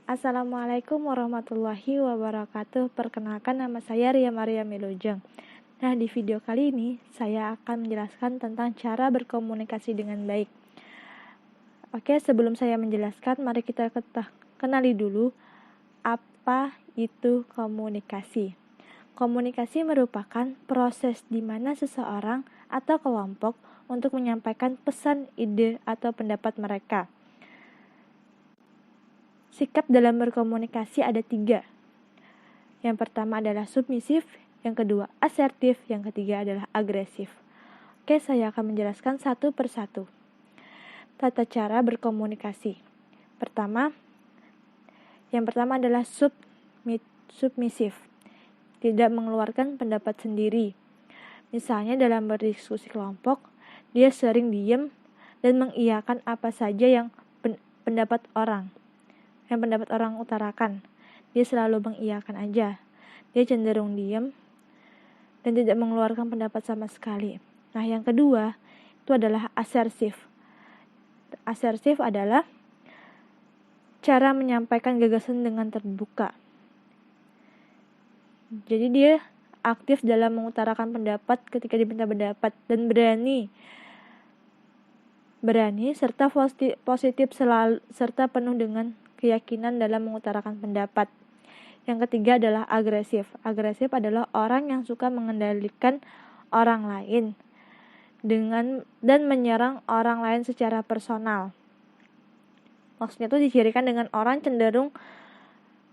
Assalamualaikum warahmatullahi wabarakatuh. Perkenalkan, nama saya Ria Maria Milujeng. Nah, di video kali ini saya akan menjelaskan tentang cara berkomunikasi dengan baik. Oke, sebelum saya menjelaskan, mari kita kenali dulu apa itu komunikasi. Komunikasi merupakan proses di mana seseorang atau kelompok untuk menyampaikan pesan, ide, atau pendapat mereka. Sikap dalam berkomunikasi ada 3. Yang pertama adalah submisif, yang kedua asertif, yang ketiga adalah agresif. Oke, saya akan menjelaskan satu persatu. Tata cara berkomunikasi. Yang pertama adalah submisif, tidak mengeluarkan pendapat sendiri. Misalnya dalam berdiskusi kelompok, dia sering diam dan mengiyakan apa saja yang pendapat orang utarakan. Dia selalu mengiyakan aja. Dia cenderung diam dan tidak mengeluarkan pendapat sama sekali. Nah, yang kedua itu adalah asertif. Asertif adalah cara menyampaikan gagasan dengan terbuka. Jadi dia aktif dalam mengutarakan pendapat ketika diminta pendapat dan berani serta positif selalu, serta penuh dengan keyakinan dalam mengutarakan pendapat. Yang ketiga adalah agresif. Agresif adalah orang yang suka mengendalikan orang lain dan menyerang orang lain secara personal. Maksudnya itu dicirikan dengan orang cenderung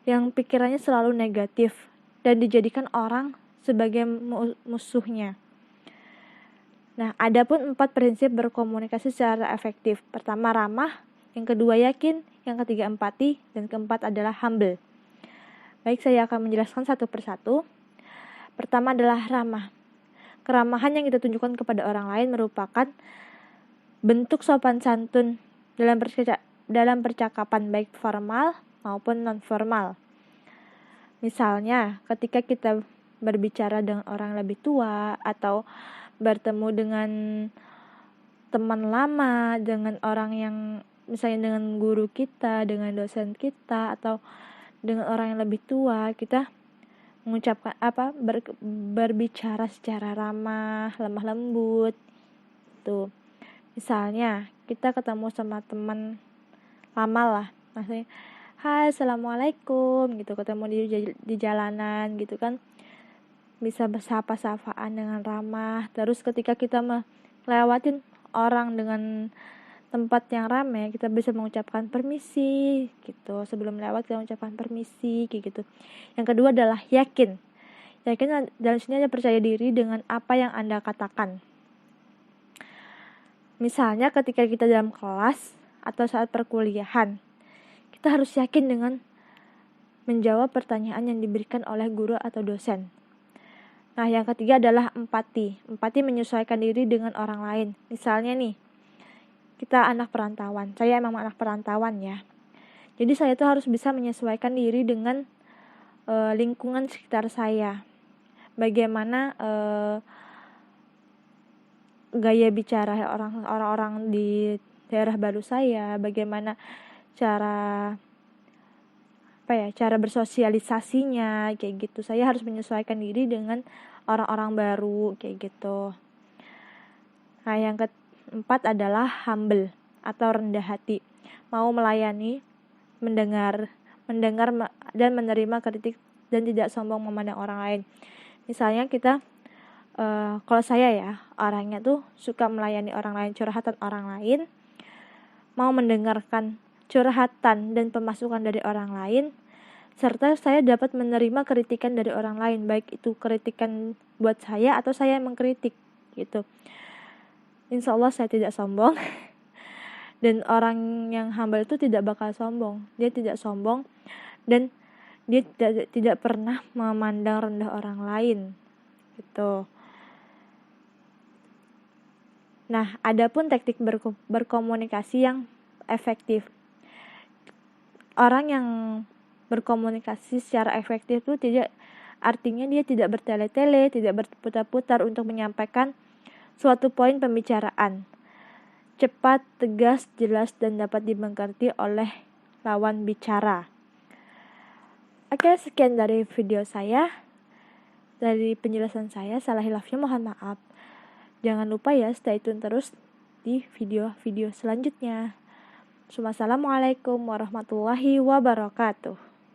yang pikirannya selalu negatif dan dijadikan orang sebagai musuhnya. Nah, adapun 4 prinsip berkomunikasi secara efektif. Pertama, ramah. Yang kedua, yakin. Yang ketiga, empati. Dan keempat adalah humble. Baik, saya akan menjelaskan satu persatu. Pertama adalah ramah. Keramahan yang kita tunjukkan kepada orang lain merupakan bentuk sopan santun dalam percakapan baik formal maupun non-formal. Misalnya, ketika kita berbicara dengan orang lebih tua atau bertemu dengan teman lama, dengan orang yang misalnya dengan guru kita, dengan dosen kita, atau dengan orang yang lebih tua, kita mengucapkan berbicara secara ramah, lemah lembut. Tuh. Misalnya, kita ketemu sama teman lama lah, maksudnya, "Hai, assalamualaikum," gitu, ketemu di jalanan gitu kan. Bisa bersapa-sapaan dengan ramah. Terus ketika kita melewatin orang dengan tempat yang ramai, kita bisa mengucapkan permisi gitu. Sebelum lewat kita mengucapkan permisi gitu. Yang kedua adalah yakin. Yakin dalam sini ada percaya diri dengan apa yang Anda katakan. Misalnya ketika kita dalam kelas atau saat perkuliahan, kita harus yakin dengan menjawab pertanyaan yang diberikan oleh guru atau dosen. Nah, yang ketiga adalah empati. Empati menyesuaikan diri dengan orang lain. Misalnya nih, kita anak perantauan. Saya emang anak perantauan ya. Jadi saya tuh harus bisa menyesuaikan diri dengan lingkungan sekitar saya. Bagaimana gaya bicara orang-orang di daerah baru saya, bagaimana cara bersosialisasinya kayak gitu. Saya harus menyesuaikan diri dengan orang-orang baru kayak gitu. Nah, yang keempat adalah humble atau rendah hati. Mau melayani, mendengar dan menerima kritik dan tidak sombong memandang orang lain. Misalnya kita kalau saya ya, orangnya tuh suka melayani orang lain, curhatan orang lain, mau mendengarkan curhatan dan pemasukan dari orang lain, serta saya dapat menerima kritikan dari orang lain, baik itu kritikan buat saya atau saya yang mengkritik gitu. Insya Allah saya tidak sombong. Dan orang yang humble itu tidak bakal sombong. Dia tidak sombong dan dia tidak pernah memandang rendah orang lain gitu. Nah, adapun teknik berkomunikasi yang efektif. Orang yang berkomunikasi secara efektif itu artinya dia tidak bertele-tele, tidak berputar-putar untuk menyampaikan suatu poin pembicaraan. Cepat, tegas, jelas, dan dapat dimengerti oleh lawan bicara. Oke, sekian dari video saya. Dari penjelasan saya, salah hilafnya mohon maaf. Jangan lupa ya, stay tune terus di video-video selanjutnya. Assalamualaikum warahmatullahi wabarakatuh.